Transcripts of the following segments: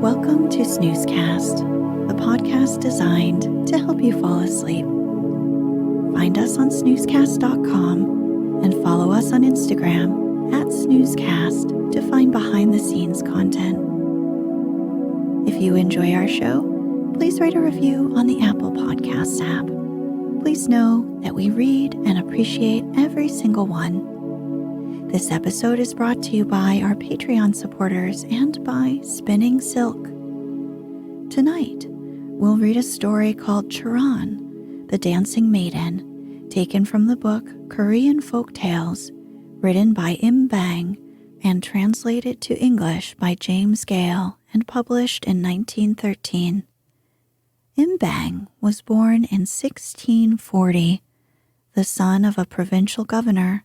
Welcome to Snoozecast, the podcast designed to help you fall asleep. Find us on snoozecast.com and follow us on Instagram @snoozecast to find behind-the-scenes content. If you enjoy our show, please write a review on the Apple Podcasts app. Please know that we read and appreciate every single one. This episode is brought to you by our Patreon supporters and by Spinning Silk. Tonight, we'll read a story called Charan, the Dancing Maiden, taken from the book Korean Folk Tales, written by Im Bang and translated to English by James Gale and published in 1913. Im Bang was born in 1640, the son of a provincial governor.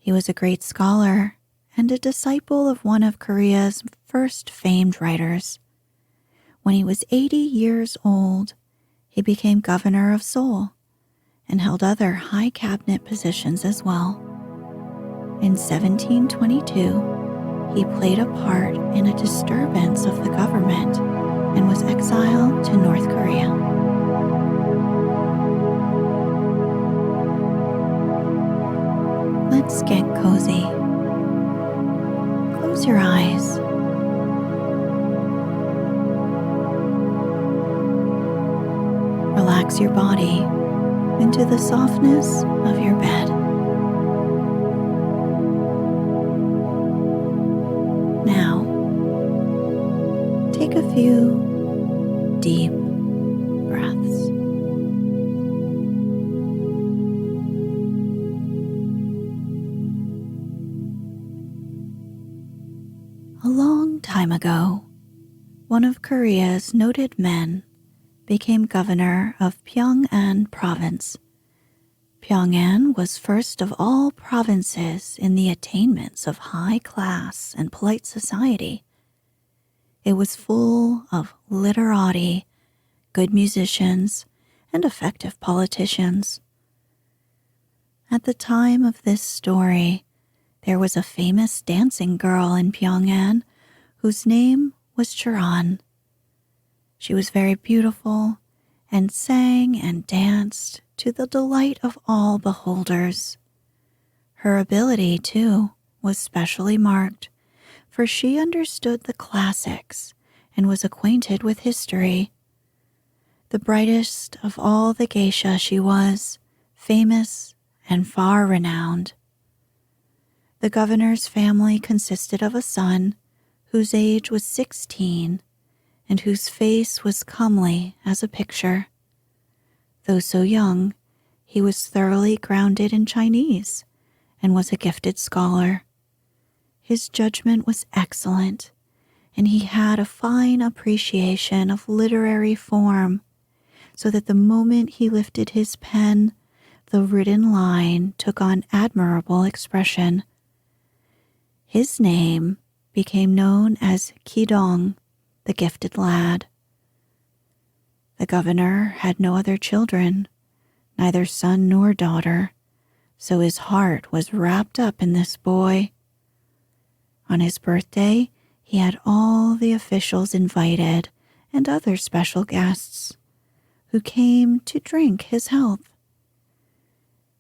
He was a great scholar and a disciple of one of Korea's first famed writers. When he was 80 years old, he became governor of Seoul and held other high cabinet positions as well. In 1722, he played a part in a disturbance of the government and was exiled to North Korea. Let's get cozy. Close your eyes. Relax your body into the softness of your bed. Now, take a few deep breaths. A long time ago, one of Korea's noted men became governor of Pyongan province. Pyongan was first of all provinces in the attainments of high class and polite society. It was full of literati, good musicians, and effective politicians. At the time of this story, there was a famous dancing girl in Pyongan whose name was Charan. She was very beautiful and sang and danced to the delight of all beholders. Her ability, too, was specially marked, for she understood the classics and was acquainted with history. The brightest of all the geisha she was, famous and far renowned. The governor's family consisted of a son whose age was 16 and whose face was comely as a picture. Though so young, he was thoroughly grounded in Chinese and was a gifted scholar. His judgment was excellent, and he had a fine appreciation of literary form, so that the moment he lifted his pen, the written line took on admirable expression. His name became known as Kidong, the gifted lad. The governor had no other children, neither son nor daughter, so his heart was wrapped up in this boy. On his birthday, he had all the officials invited and other special guests who came to drink his health.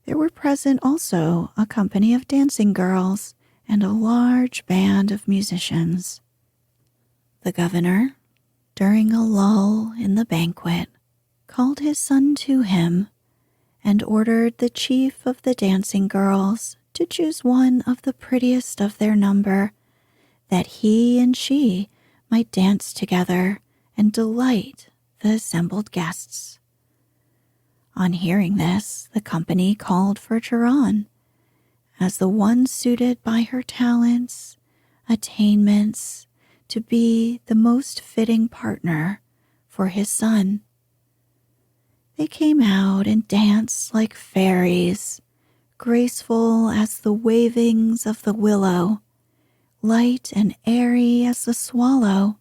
There were present also a company of dancing girls and a large band of musicians. The governor, during a lull in the banquet, called his son to him and ordered the chief of the dancing girls to choose one of the prettiest of their number, that he and she might dance together and delight the assembled guests. On hearing this, the company called for Charan as the one suited by her talents, attainments, to be the most fitting partner for his son. They came out and danced like fairies, graceful as the wavings of the willow, light and airy as the swallow.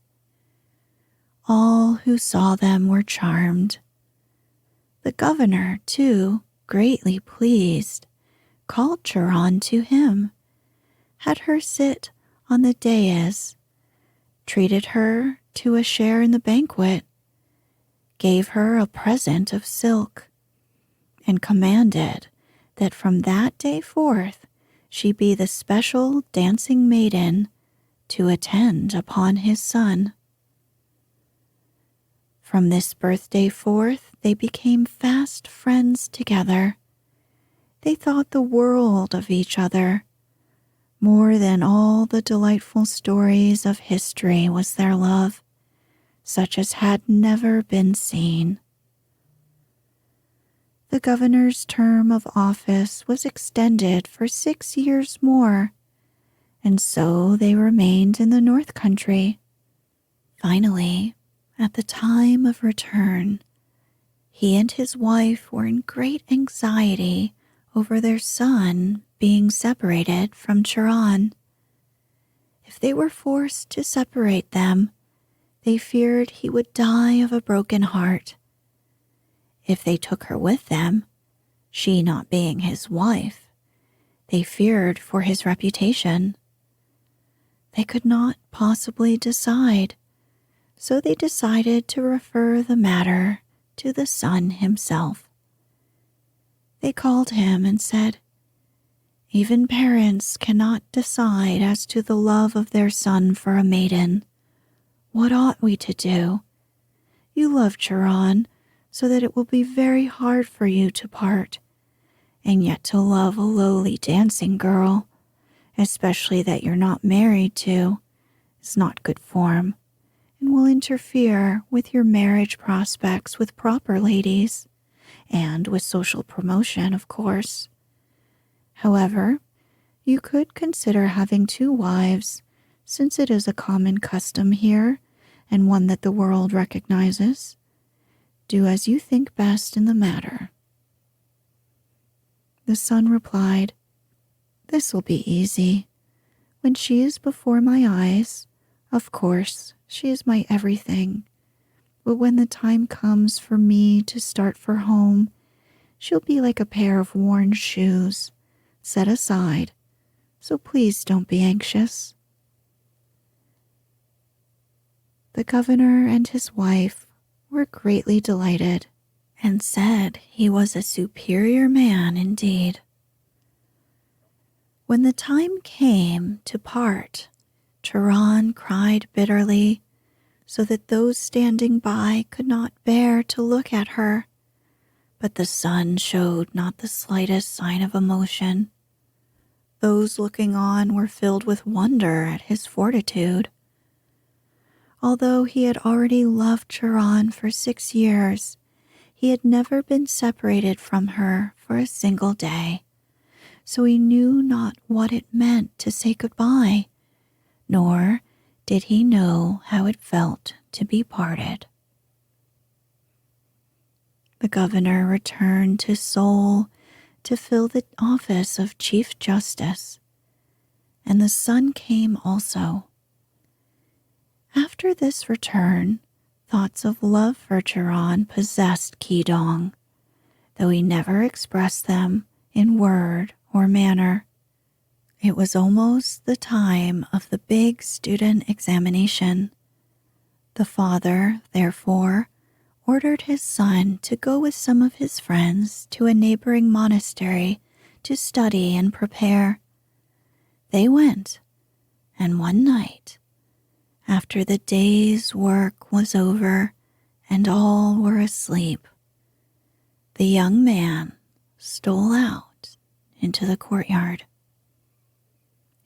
All who saw them were charmed. The governor, too, greatly pleased, called Charan to him, had her sit on the dais, treated her to a share in the banquet, gave her a present of silk, and commanded that from that day forth she be the special dancing maiden to attend upon his son. From this birthday forth they became fast friends together. They thought the world of each other. More than all the delightful stories of history was their love, such as had never been seen. The governor's term of office was extended for 6 years more, and so they remained in the North Country. Finally, at the time of return, he and his wife were in great anxiety over their son being separated from Charan. If they were forced to separate them, they feared he would die of a broken heart. If they took her with them, she not being his wife, they feared for his reputation. They could not possibly decide, so they decided to refer the matter to the son himself. They called him and said, "Even parents cannot decide as to the love of their son for a maiden. What ought we to do? You love Charan, so that it will be very hard for you to part, and yet to love a lowly dancing girl, especially that you're not married to, is not good form, and will interfere with your marriage prospects with proper ladies, and with social promotion, of course. However, you could consider having 2 wives, since it is a common custom here, and one that the world recognizes. Do as you think best in the matter." The son replied, "This will be easy. When she is before my eyes, of course, she is my everything. But when the time comes for me to start for home, she'll be like a pair of worn shoes, set aside, so please don't be anxious." The governor and his wife were greatly delighted and said he was a superior man indeed. When the time came to part, Charan cried bitterly, so that those standing by could not bear to look at her, but the son showed not the slightest sign of emotion. Those looking on were filled with wonder at his fortitude. Although he had already loved Charan for 6 years, he had never been separated from her for a single day, so he knew not what it meant to say goodbye, nor did he know how it felt to be parted. The governor returned to Seoul to fill the office of Chief Justice, and the son came also. After this return, thoughts of love for Charan possessed Ki-dong, though he never expressed them in word or manner. It was almost the time of the big student examination. The father, therefore, ordered his son to go with some of his friends to a neighboring monastery to study and prepare. They went, and one night, after the day's work was over and all were asleep, the young man stole out into the courtyard.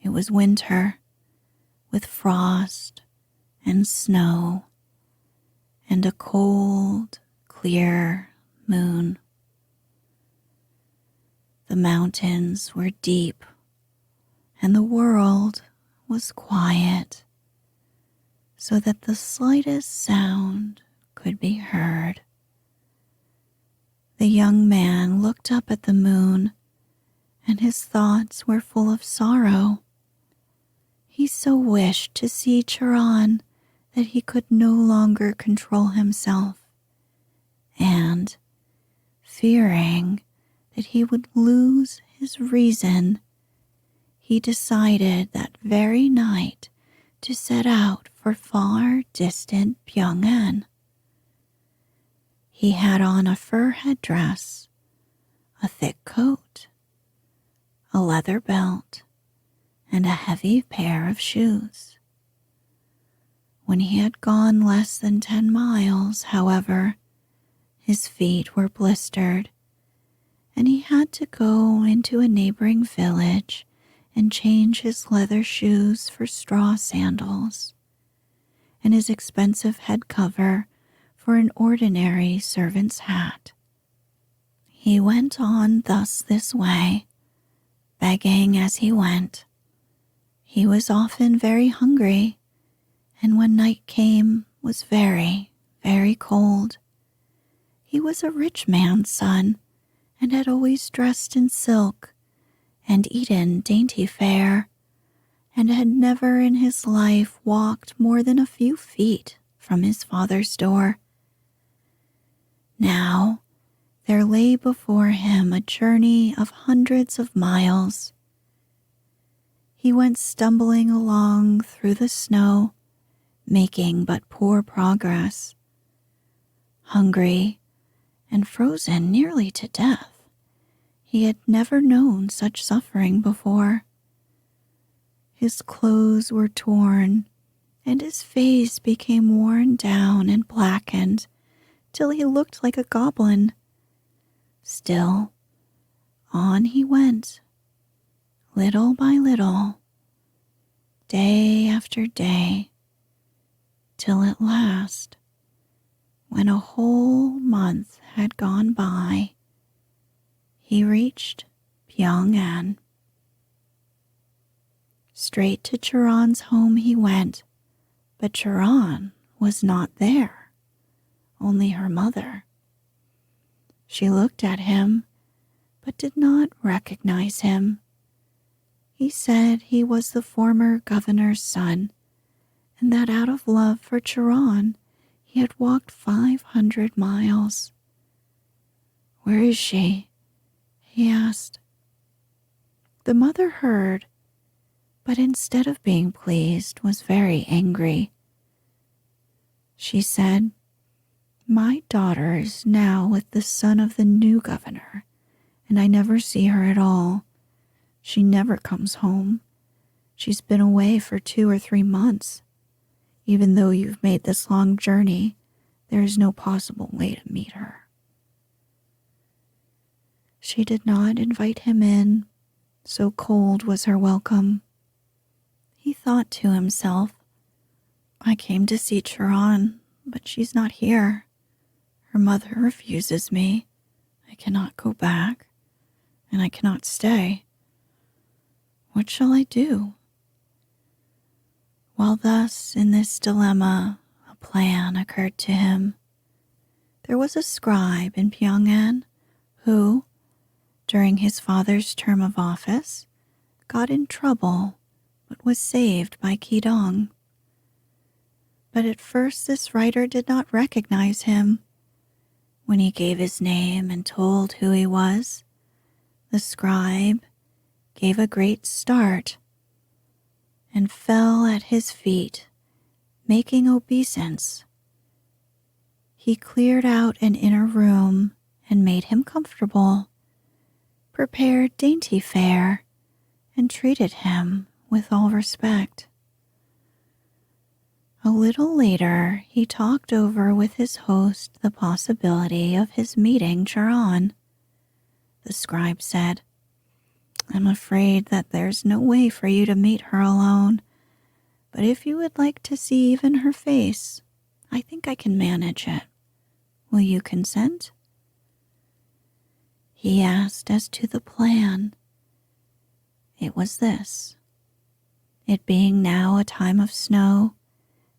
It was winter, with frost and snow and a cold, clear moon. The mountains were deep, and the world was quiet, so that the slightest sound could be heard. The young man looked up at the moon, and his thoughts were full of sorrow. He so wished to see Charan that he could no longer control himself, and, fearing that he would lose his reason, he decided that very night to set out for far distant Pyongan. He had on a fur headdress, a thick coat, a leather belt, and a heavy pair of shoes. When he had gone less than 10 miles, however, his feet were blistered, and he had to go into a neighboring village and change his leather shoes for straw sandals, and his expensive head cover for an ordinary servant's hat. He went on thus this way, begging as he went. He was often very hungry, and when night came was very, very cold. He was a rich man's son, and had always dressed in silk and eaten dainty fare, and had never in his life walked more than a few feet from his father's door. Now there lay before him a journey of hundreds of miles. He went stumbling along through the snow, making but poor progress. Hungry and frozen nearly to death, he had never known such suffering before. His clothes were torn, and his face became worn down and blackened till he looked like a goblin. Still, on he went, little by little, day after day, till at last, when a whole month had gone by, he reached Pyongan. Straight to Charan's home he went, but Charan was not there, only her mother. She looked at him, but did not recognize him. He said he was the former governor's son, and that out of love for Charan, he had walked 500 miles. "Where is she?" he asked. The mother heard, but instead of being pleased, was very angry. She said, "My daughter is now with the son of the new governor, and I never see her at all. She never comes home. She's been away for 2 or 3 months. Even though you've made this long journey, there is no possible way to meet her." She did not invite him in, so cold was her welcome. He thought to himself, "I came to see Charan, but she's not here. Her mother refuses me. I cannot go back, and I cannot stay. What shall I do?" While thus in this dilemma, a plan occurred to him. There was a scribe in Pyongan who, during his father's term of office, got in trouble but was saved by Kidong. But at first this writer did not recognize him. When he gave his name and told who he was, the scribe gave a great start and fell at his feet, making obeisance. He cleared out an inner room and made him comfortable, prepared dainty fare, and treated him with all respect. A little later, he talked over with his host the possibility of his meeting Charan. The scribe said, "I'm afraid that there's no way for you to meet her alone, but if you would like to see even her face, I think I can manage it. Will you consent?" He asked as to the plan. It was this. It being now a time of snow,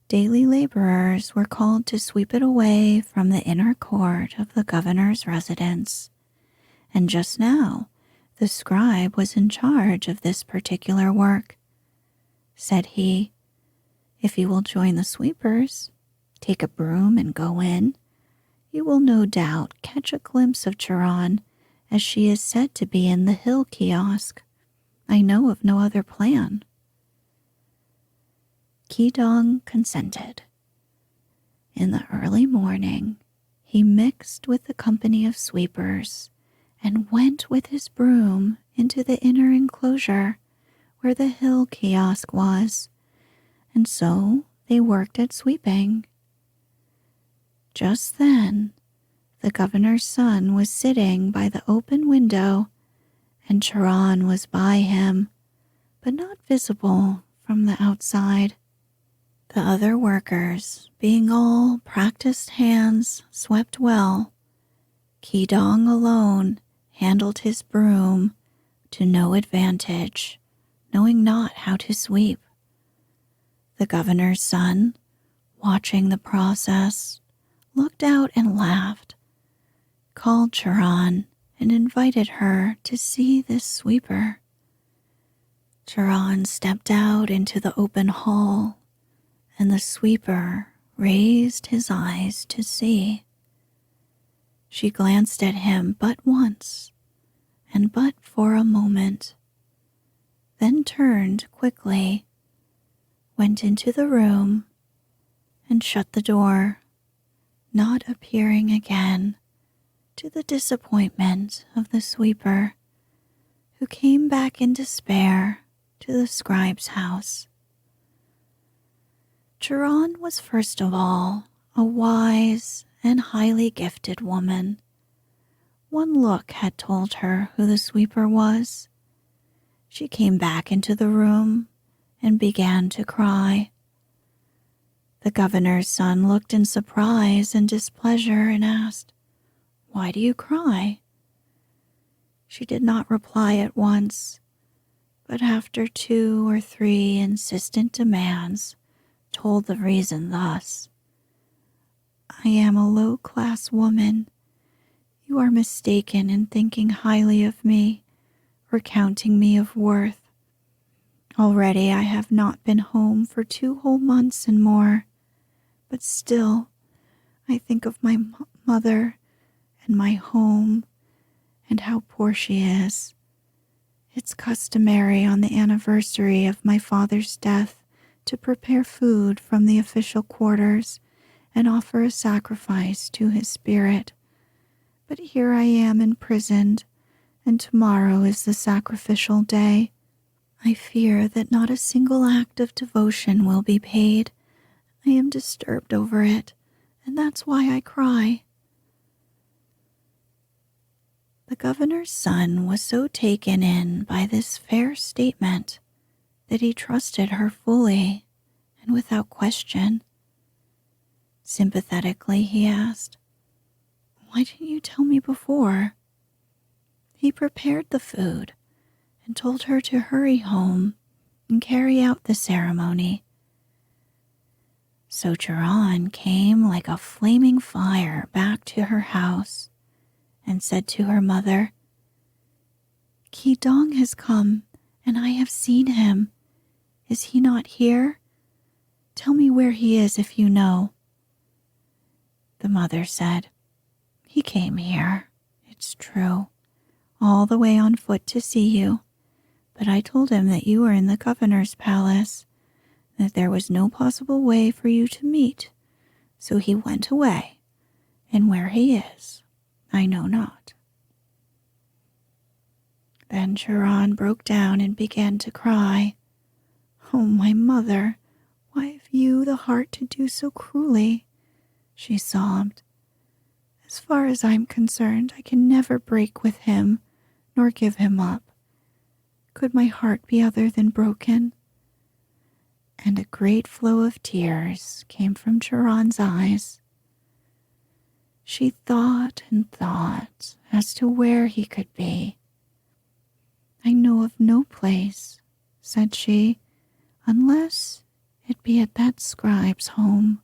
daily laborers were called to sweep it away from the inner court of the governor's residence, and just now the scribe was in charge of this particular work. Said he, "If you will join the sweepers, take a broom and go in, you will no doubt catch a glimpse of Charan, as she is said to be in the hill kiosk. I know of no other plan." Ki-dong consented. In the early morning, he mixed with the company of sweepers and went with his broom into the inner enclosure where the hill kiosk was, and so they worked at sweeping. Just then, the governor's son was sitting by the open window, and Charan was by him, but not visible from the outside. The other workers, being all practiced hands, swept well. Ki-dong alone handled his broom to no advantage, knowing not how to sweep. The governor's son, watching the process, looked out and laughed, called Charan, and invited her to see this sweeper. Charan stepped out into the open hall, and the sweeper raised his eyes to see. She glanced at him but once, and but for a moment, then turned quickly, went into the room, and shut the door, not appearing again, to the disappointment of the sweeper, who came back in despair to the scribe's house. Charan was first of all a wise and highly gifted woman. One look had told her who the sweeper was. She came back into the room and began to cry. The governor's son looked in surprise and displeasure and asked, "Why do you cry?" She did not reply at once, but after 2 or 3 insistent demands, told the reason thus: "I am a low-class woman. You are mistaken in thinking highly of me or counting me of worth. Already I have not been home for 2 whole months and more, but still I think of my mother and my home and how poor she is. It's customary on the anniversary of my father's death to prepare food from the official quarters and offer a sacrifice to his spirit. But here I am imprisoned, and tomorrow is the sacrificial day. I fear that not a single act of devotion will be paid. I am disturbed over it, and that's why I cry." The governor's son was so taken in by this fair statement that he trusted her fully and without question. Sympathetically, he asked, "Why didn't you tell me before?" He prepared the food and told her to hurry home and carry out the ceremony. So Charan came like a flaming fire back to her house and said to her mother, "Ki-dong has come, and I have seen him. Is he not here? Tell me where he is if you know." The mother said, "He came here, it's true, all the way on foot to see you, but I told him that you were in the governor's palace, that there was no possible way for you to meet, so he went away, and where he is, I know not." Then Charan broke down and began to cry. "Oh, my mother, why have you the heart to do so cruelly?" she sobbed. "As far as I'm concerned, I can never break with him, nor give him up. Could my heart be other than broken?" And a great flow of tears came from Charan's eyes. She thought and thought as to where he could be. "I know of no place," said she, "unless it be at that scribe's home."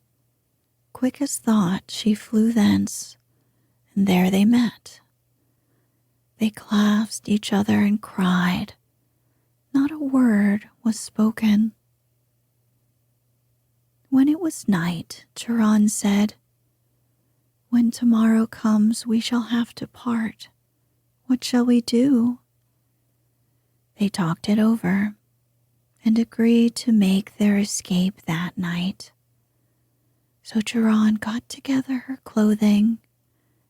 Quick as thought, she flew thence, and there they met. They clasped each other and cried. Not a word was spoken. When it was night, Charan said, "When tomorrow comes, we shall have to part. What shall we do?" They talked it over, and agreed to make their escape that night. So Charan got together her clothing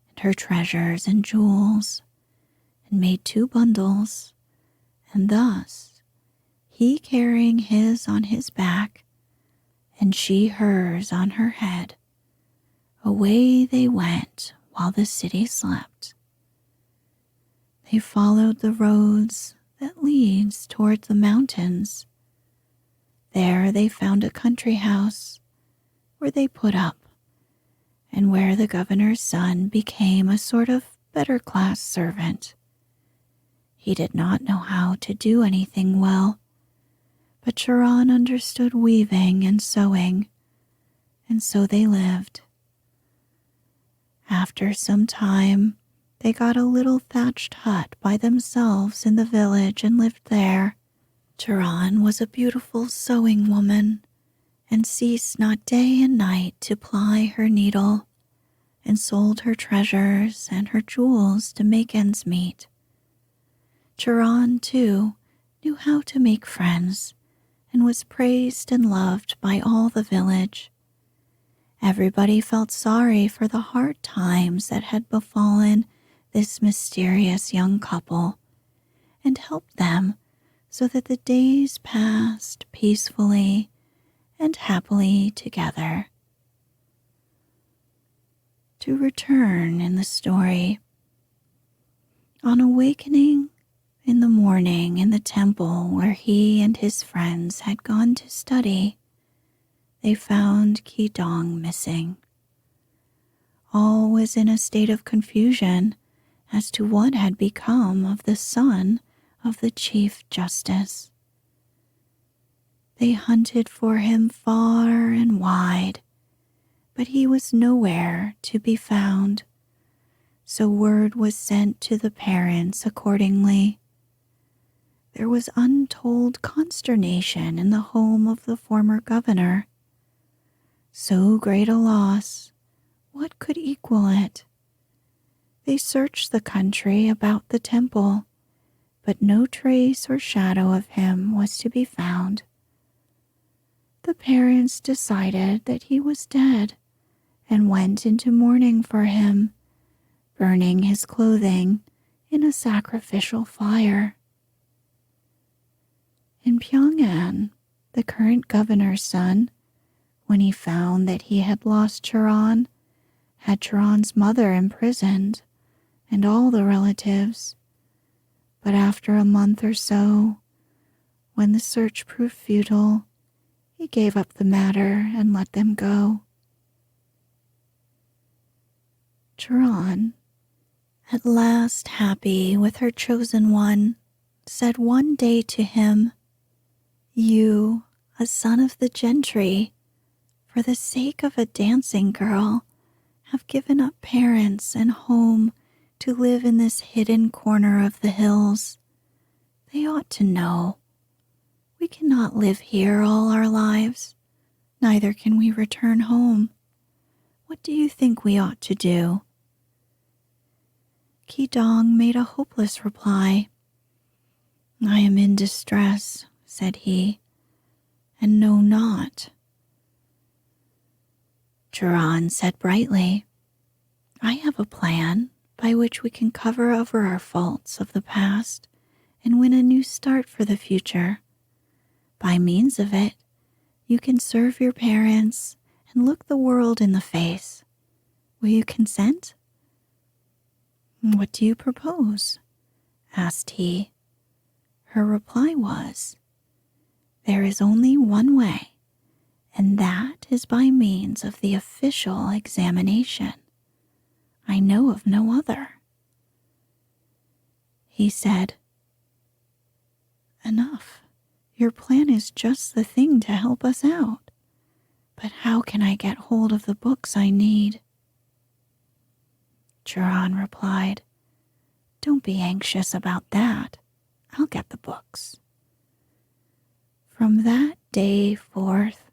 and her treasures and jewels and made 2 bundles, and thus, he carrying his on his back and she hers on her head, away they went while the city slept. They followed the roads that leads toward the mountains. There they found a country house where they put up, and where the governor's son became a sort of better-class servant. He did not know how to do anything well, but Charan understood weaving and sewing, and so they lived. After some time, they got a little thatched hut by themselves in the village and lived there. Charan was a beautiful sewing woman, and ceased not day and night to ply her needle, and sold her treasures and her jewels to make ends meet. Charan, too, knew how to make friends, and was praised and loved by all the village. Everybody felt sorry for the hard times that had befallen this mysterious young couple, and helped them so that the days passed peacefully and happily together. To return in the story, on awakening in the morning in the temple where he and his friends had gone to study, they found Kidong missing. All was in a state of confusion as to what had become of the son of the Chief Justice. They hunted for him far and wide, but he was nowhere to be found, so word was sent to the parents accordingly. There was untold consternation in the home of the former governor. So great a loss, what could equal it? They searched the country about the temple, but no trace or shadow of him was to be found. The parents decided that he was dead and went into mourning for him, burning his clothing in a sacrificial fire. In Pyongyang, the current governor's son, when he found that he had lost Charan, had Charan's mother imprisoned and all the relatives. But after a month or so, when the search proved futile, he gave up the matter and let them go. Charan, at last happy with her chosen one, said one day to him, "You, a son of the gentry, for the sake of a dancing girl, have given up parents and home to live in this hidden corner of the hills. They ought to know. We cannot live here all our lives, neither can we return home. What do you think we ought to do?" Kidong made a hopeless reply. "I am in distress," said he, "and know not." Charan said brightly, "I have a plan by which we can cover over our faults of the past and win a new start for the future. By means of it, you can serve your parents and look the world in the face. Will you consent?" "What do you propose?" asked he. Her reply was, "There is only one way, and that is by means of the official examination. I know of no other." He said, "Enough. Your plan is just the thing to help us out. But how can I get hold of the books I need?" Charan replied, "Don't be anxious about that. I'll get the books." From that day forth,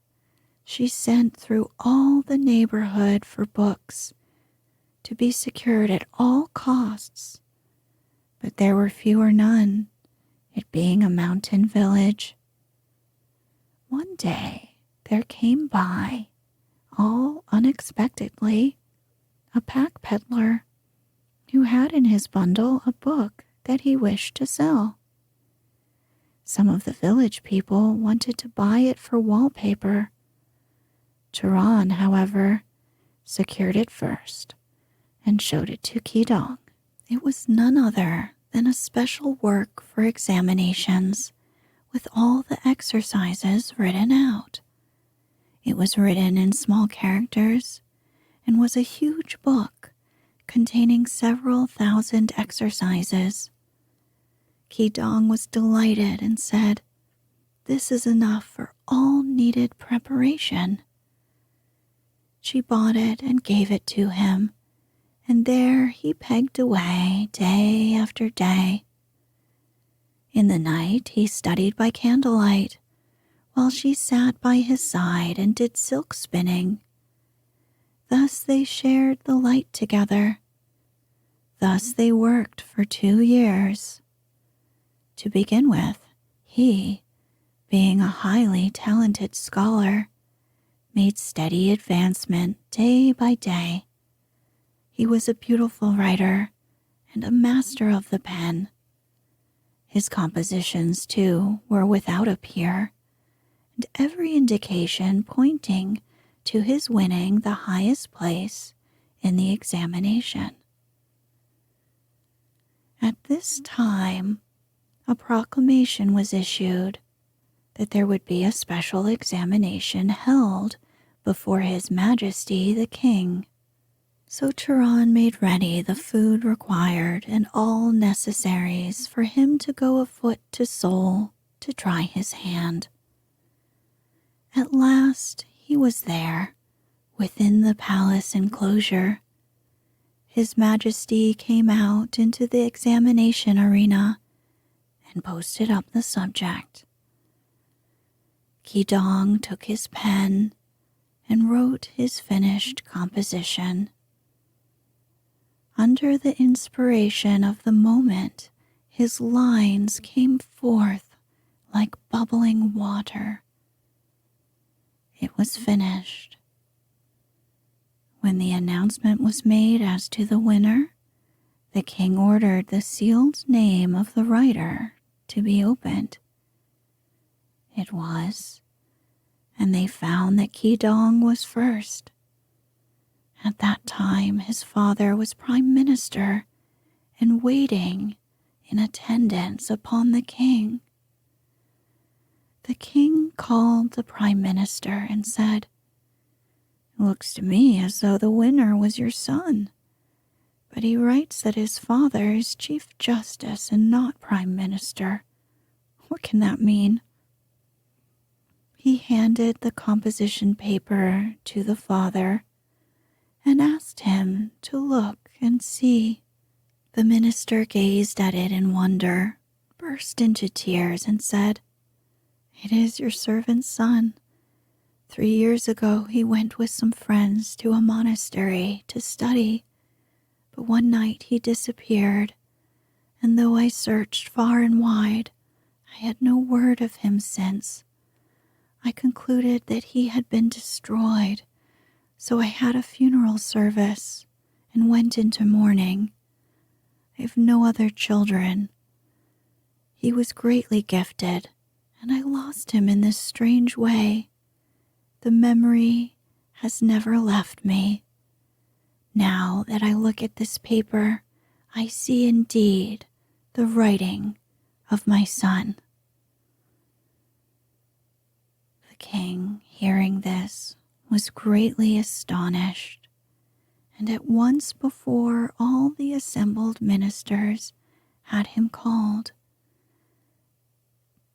she sent through all the neighborhood for books to be secured at all costs, but there were few or none, it being a mountain village. One day there came by, all unexpectedly, a pack peddler who had in his bundle a book that he wished to sell. Some of the village people wanted to buy it for wallpaper. Charan, however, secured it first and showed it to Kidong. It was none other than a special work for examinations with all the exercises written out. It was written in small characters and was a huge book containing several thousand exercises. Kidong was delighted and said, "This is enough for all needed preparation." She bought it and gave it to him, and there he pegged away day after day. In the night he studied by candlelight, while she sat by his side and did silk spinning. Thus they shared the light together. Thus they worked for 2 years. To begin with, he, being a highly talented scholar, made steady advancement day by day. He was a beautiful writer and a master of the pen. His compositions, too, were without a peer, and every indication pointing to his winning the highest place in the examination. At this time, a proclamation was issued that there would be a special examination held before His Majesty the King. So Charan made ready the food required and all necessaries for him to go afoot to Seoul to try his hand. At last he was there, within the palace enclosure. His Majesty came out into the examination arena and posted up the subject. Kidong took his pen and wrote his finished composition. Under the inspiration of the moment, his lines came forth like bubbling water. It was finished. When the announcement was made as to the winner, the king ordered the sealed name of the writer to be opened. It was, and they found that Kidong was first. At that time, his father was prime minister and waiting in attendance upon the king. The king called the prime minister and said, "It looks to me as though the winner was your son, but he writes that his father is chief justice and not prime minister. What can that mean?" He handed the composition paper to the father and asked him to look and see. The minister gazed at it in wonder, burst into tears, and said, "It is your servant's son. 3 years ago he went with some friends to a monastery to study, but one night he disappeared, and though I searched far and wide, I had no word of him since. I concluded that he had been destroyed, so I had a funeral service and went into mourning. I have no other children. He was greatly gifted, and I lost him in this strange way. The memory has never left me. Now that I look at this paper, I see indeed the writing of my son." The king, hearing this, was greatly astonished, and at once before all the assembled ministers had him called.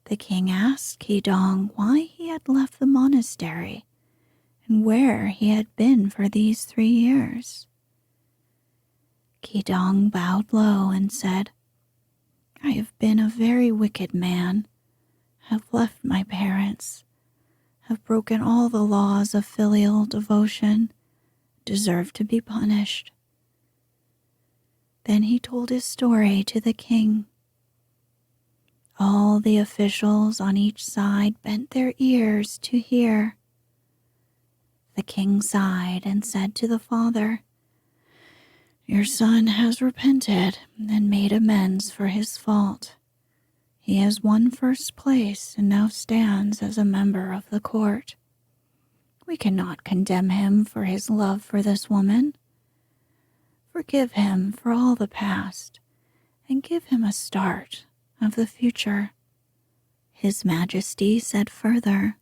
The king asked Kidong why he had left the monastery and where he had been for these 3 years. Kidong bowed low and said, "I have been a very wicked man, have left my parents, have broken all the laws of filial devotion, deserve to be punished." Then he told his story to the king. All the officials on each side bent their ears to hear. The king sighed and said to the father, "Your son has repented and made amends for his fault. He has won first place and now stands as a member of the court. We cannot condemn him for his love for this woman. Forgive him for all the past and give him a start of the future." His Majesty said further,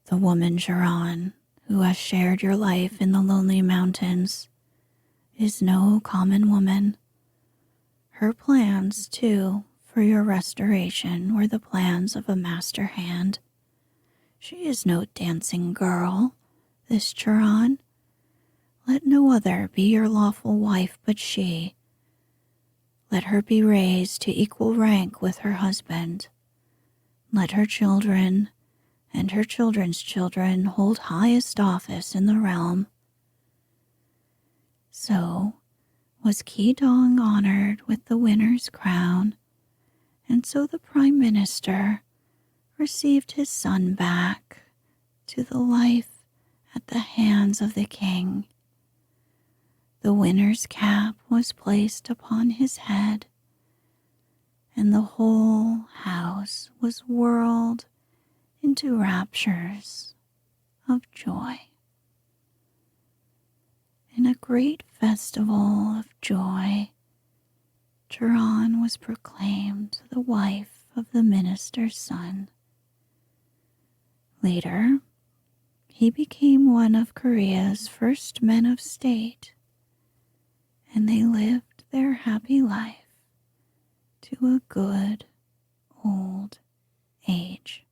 "The woman Charan, who has shared your life in the lonely mountains, is no common woman. Her plans, too, for your restoration were the plans of a master hand. She is no dancing girl, this Charan. Let no other be your lawful wife but she. Let her be raised to equal rank with her husband. Let her children and her children's children hold highest office in the realm." So was Kidong honored with the winner's crown, and so the prime minister received his son back to the life at the hands of the king. The winner's cap was placed upon his head, and the whole house was whirled into raptures of joy. In a great festival of joy, Charan was proclaimed the wife of the minister's son. Later, he became one of Korea's first men of state, and they lived their happy life to a good old age.